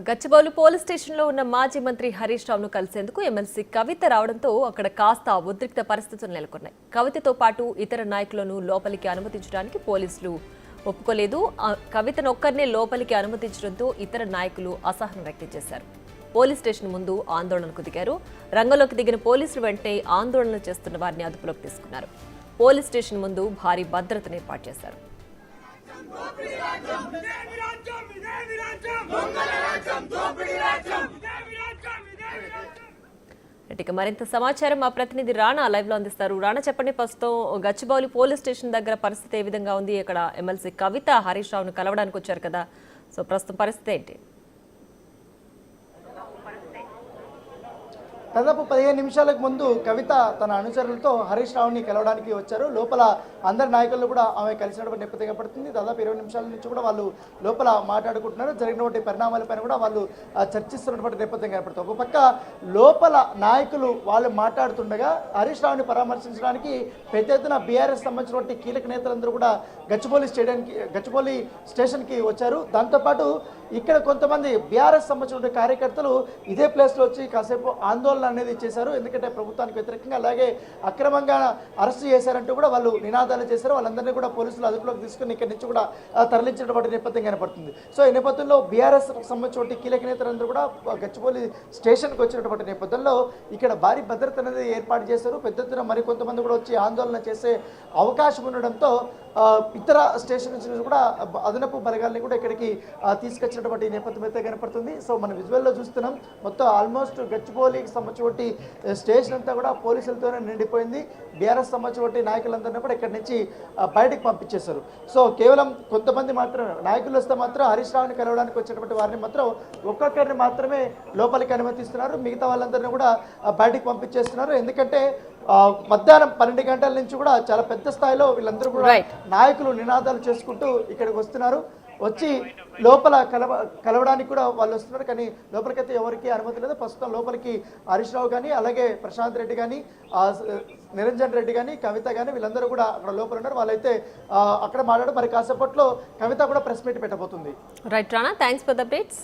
Gachibowli police స్టేషన్లో ఉన్న మాజీ మంత్రి హరీష్ రావును కలిసేందుకు ఎమ్మెల్సీ కవిత రావడంతో అక్కడ కాస్త ఉద్రిక్త పరిస్థితులు నెలకొన్నాయి. కవితతో పాటు ఇతర నాయకులను లోపలికి అనుమతించడానికి పోలీసులు ఒప్పుకోలేదు. కవితను ఒక్కరినే లోపలికి అనుమతించడంతో ఇతర నాయకులు అసహనం వ్యక్తం చేశారు. పోలీస్ స్టేషన్ ముందు ఆందోళనకు దిగారు. రంగంలోకి దిగిన పోలీసులు వెంటనే ఆందోళన చేస్తున్న వారిని అదుపులోకి తీసుకున్నారు. పోలీస్ స్టేషన్ ముందు భారీ భద్రతను ఏర్పాటు చేశారు. ఇక మరింత సమాచారం మా ప్రతినిధి రాణా లైవ్ లో అందిస్తారు. రాణా, చెప్పండి, ప్రస్తుతం గచ్చిబౌలి పోలీస్ స్టేషన్ దగ్గర పరిస్థితి ఏ విధంగా ఉంది? ఇక్కడ ఎమ్మెల్సీ కవిత హరీష్ రావును కలవడానికి వచ్చారు కదా, సో ప్రస్తుతం పరిస్థితి ఏంటి? దాదాపు 15 నిమిషాలకు ముందు కవిత తన అనుచరులతో హరీష్ రావుని కలవడానికి వచ్చారు. లోపల అందరి నాయకులు కూడా ఆమె కలిసినటువంటి నేపథ్యం పడుతుంది. దాదాపు 20 నిమిషాల నుంచి కూడా వాళ్ళు లోపల మాట్లాడుకుంటున్నారు. జరిగినటువంటి పరిణామాలపైన కూడా వాళ్ళు చర్చిస్తున్నటువంటి నేపథ్యం కనపడుతుంది. ఒక పక్క లోపల నాయకులు వాళ్ళు మాట్లాడుతుండగా హరీష్ రావుని పరామర్శించడానికి పెద్ద ఎత్తున బీఆర్ఎస్ సంబంధించినటువంటి కీలక నేతలందరూ కూడా గచ్చిబౌలి స్టేషన్కి వచ్చారు. దాంతోపాటు ఇక్కడ కొంతమంది బీఆర్ఎస్ సంబంధించినటువంటి కార్యకర్తలు ఇదే ప్లేస్లో వచ్చి కాసేపు ఆందోళన అనేది చేశారు. ఎందుకంటే ప్రభుత్వానికి వ్యతిరేకంగా అలాగే అక్రమంగా అరెస్ట్ చేశారంటూ కూడా వాళ్ళు నినాదాలు చేశారు. వాళ్ళందరినీ కూడా పోలీసులు అదుపులోకి తీసుకుని ఇక్కడి నుంచి కూడా తరలించినటువంటి నేపథ్యం కనపడుతుంది. సో ఈ నేపథ్యంలో బీఆర్ఎస్ సంబంధించిన కీలక నేతలందరూ కూడా గచ్చిబౌలి స్టేషన్కి వచ్చినటువంటి నేపథ్యంలో ఇక్కడ భారీ భద్రత అనేది ఏర్పాటు చేశారు. పెద్ద ఎత్తున మరికొంతమంది కూడా వచ్చి ఆందోళన చేసే అవకాశం ఉండడంతో ఇతర స్టేషన్ నుంచి కూడా అదనపు బలగాల్ని కూడా ఇక్కడికి తీసుకొచ్చినటువంటి నేపథ్యం అయితే కనపడుతుంది. సో మన విజువల్లో చూస్తున్నాం, మొత్తం ఆల్మోస్ట్ గచ్చిబౌలికి సంబంధించి స్టేషన్ అంతా కూడా పోలీసులతోనే నిండిపోయింది. బీఆర్ఎస్ సంబంధించి నాయకులందరినీ కూడా ఇక్కడి నుంచి బయటకు పంపించేశారు. సో కేవలం కొంతమంది మాత్రం నాయకులు వస్తే మాత్రం హరీష్ రావుని కలవడానికి వచ్చినటువంటి వారిని మాత్రం ఒక్కొక్కరిని మాత్రమే లోపలికి అనుమతిస్తున్నారు. మిగతా వాళ్ళందరినీ కూడా బయటకు పంపించేస్తున్నారు. ఎందుకంటే మధ్యాహ్నం 12 గంటల నుంచి కూడా చాలా పెద్ద స్థాయిలో వీళ్ళందరూ కూడా నాయకులు నినాదాలు చేసుకుంటూ ఇక్కడికి వస్తున్నారు. వచ్చి లోపల కలవడానికి కూడా వాళ్ళు వస్తున్నారు. కానీ లోపలికైతే ఎవరికి అనుమతి లేదు. ప్రస్తుతం లోపలికి హరీష్ రావు కానీ అలాగే ప్రశాంత్ రెడ్డి కానీ నిరంజన్ రెడ్డి కానీ కవిత కానీ వీళ్ళందరూ కూడా అక్కడ లోపల ఉన్నారు. వాళ్ళైతే అక్కడ మాట్లాడారు. మరి కాసేపట్లో కవిత కూడా ప్రెస్ మీట్ పెట్టబోతుంది. Right Rana, thanks for the updates.